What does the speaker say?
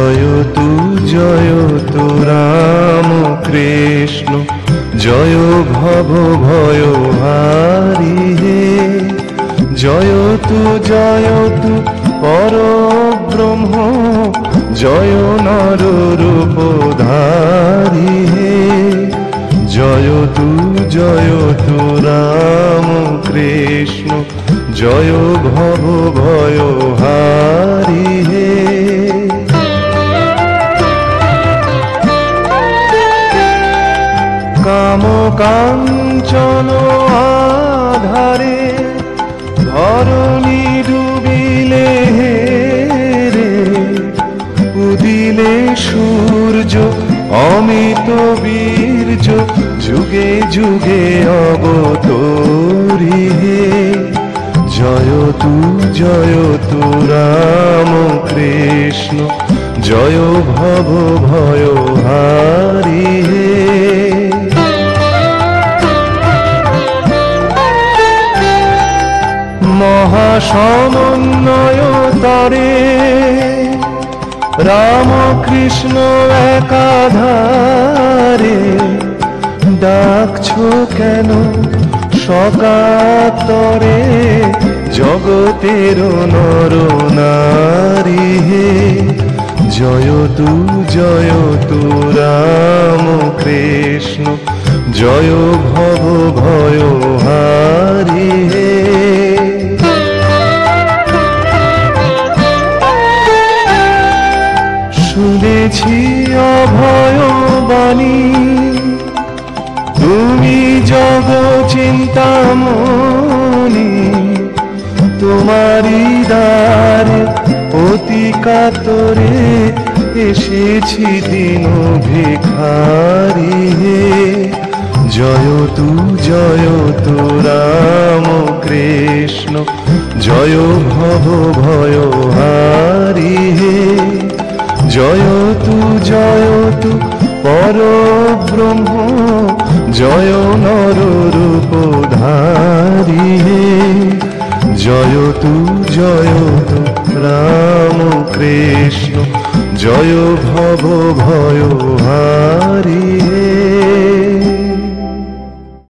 জয় তু রাম কৃষ্ণ জয় ভব ভয় হারি হে। জয় তু পরব্রহ্ম জয় নর রূপধারি হে। জয় তু রাম কৃষ্ণ জয় ভব ভয় হারি হে। কাম কাঞ্চন আধারে ধরণী ডুবিলে রে। উদিলে সূর্য অমিত বীর্য যুগে যুগে অবতরি হে। জয় তু রাম কৃষ্ণ জয় ভব ভয় হারি হে। মহাসমন্বয় তরে রাম কৃষ্ণ একাধারে। ডাকছো কেন সকাতরে জগতের নর নারী হে। জয় তু রাম কৃষ্ণ জয় ভব ভয় হারি হে। শুনেছি অভয় বাণী তুমি জগ চিন্তামণি। তোমারি দ্বারে অতি কাতরে এসেছি দিন ভিখারি হে। জয় তু রাম কৃষ্ণ জয় ভব ভয় হারি হে। জয় তু পরব্রহ্ম জয় নর রূপধারি।